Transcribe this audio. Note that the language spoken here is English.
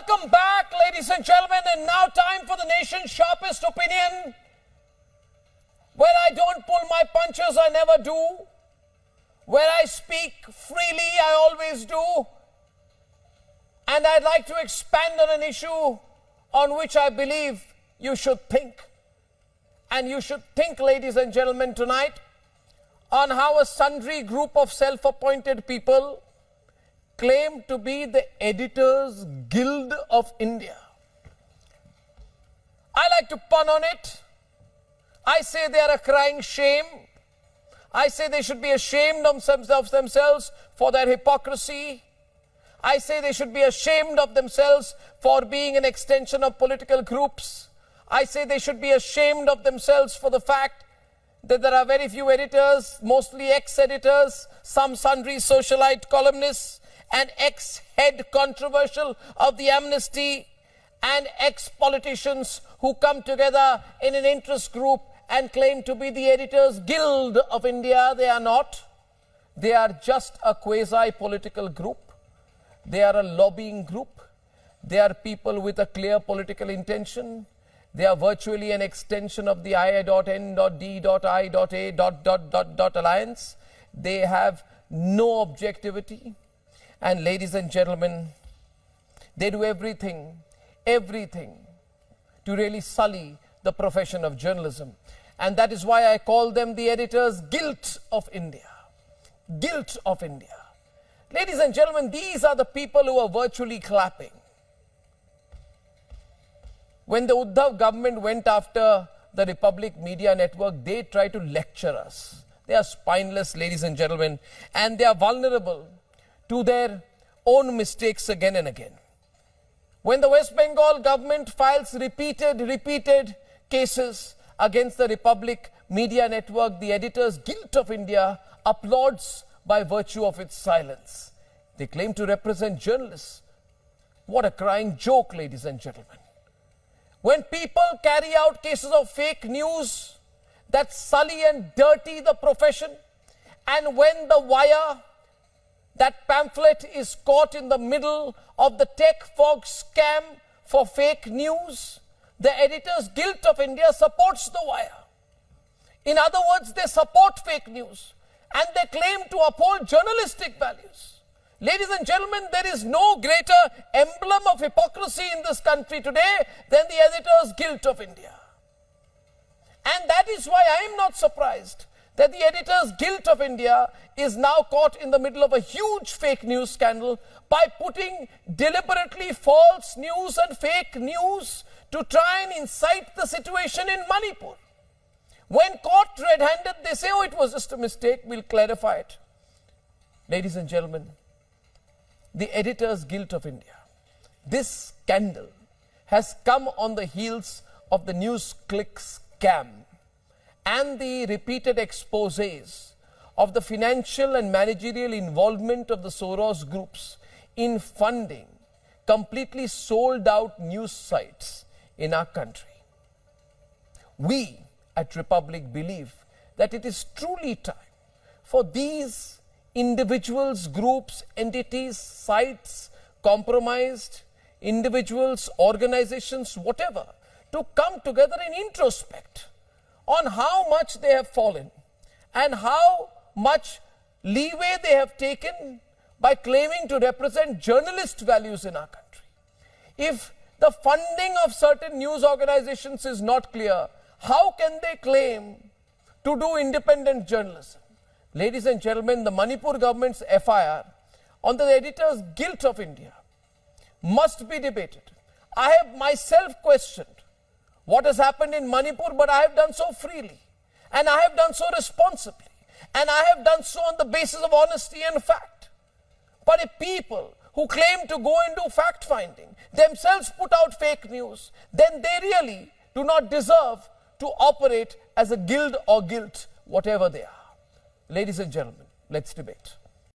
Welcome back, ladies and gentlemen, and now time for the nation's sharpest opinion. Where I don't pull my punches, I never do. Where I speak freely, I always do. And I'd like to expand on an issue on which I believe you should think. And you should think, ladies and gentlemen, tonight on how a sundry group of self-appointed people claim to be the Editors Guild of India. I like to pun on it. I say they are a crying shame. I say they should be ashamed of themselves for their hypocrisy. I say they should be ashamed of themselves for being an extension of political groups. I say they should be ashamed of themselves for the fact that there are very few editors, mostly ex-editors, some sundry socialite columnists, and ex-head controversial of the Amnesty, and ex-politicians who come together in an interest group and claim to be the Editors Guild of India. They are not. They are just a quasi-political group. They are a lobbying group. They are people with a clear political intention. They are virtually an extension of the I.N.D.I.A. alliance. They have no objectivity. And ladies and gentlemen, they do everything to really sully the profession of journalism. And that is why I call them the Editors Guilt of India. Guilt of India. Ladies and gentlemen, these are the people who are virtually clapping. When the Uddhav government went after the Republic Media Network, they tried to lecture us. They are spineless, ladies and gentlemen, and they are vulnerable to their own mistakes again and again. When the West Bengal government files repeated cases against the Republic Media Network, the Editors Guild of India applauds by virtue of its silence. They claim to represent journalists. What a crying joke, ladies and gentlemen. When people carry out cases of fake news that sully and dirty the profession, and when the Wire, that pamphlet, is caught in the middle of the tech fog scam for fake news, the Editors Guild of India supports the Wire. In other words, they support fake news and they claim to uphold journalistic values. Ladies and gentlemen, there is no greater emblem of hypocrisy in this country today than the Editors Guild of India. And that is why I am not surprised that the Editors Guild of India is now caught in the middle of a huge fake news scandal by putting deliberately false news and fake news to try and incite the situation in Manipur. When caught red-handed, they say, oh, it was just a mistake, we'll clarify it. Ladies and gentlemen, the Editors Guild of India, this scandal has come on the heels of the NewsClick scam and the repeated exposés of the financial and managerial involvement of the Soros groups in funding completely sold out news sites in our country. We at Republic believe that it is truly time for these individuals, groups, entities, sites, compromised individuals, organizations, whatever, to come together and introspect on how much they have fallen and how much leeway they have taken by claiming to represent journalist values in our country. If the funding of certain news organizations is not clear, how can they claim to do independent journalism? Ladies and gentlemen, the Manipur government's FIR on the Editors Guild of India must be debated. I have myself questioned what has happened in Manipur, but I have done so freely, and I have done so responsibly, and I have done so on the basis of honesty and fact. But if people who claim to go and do fact-finding themselves put out fake news, then they really do not deserve to operate as a guild or guilt, whatever they are. Ladies and gentlemen, let's debate.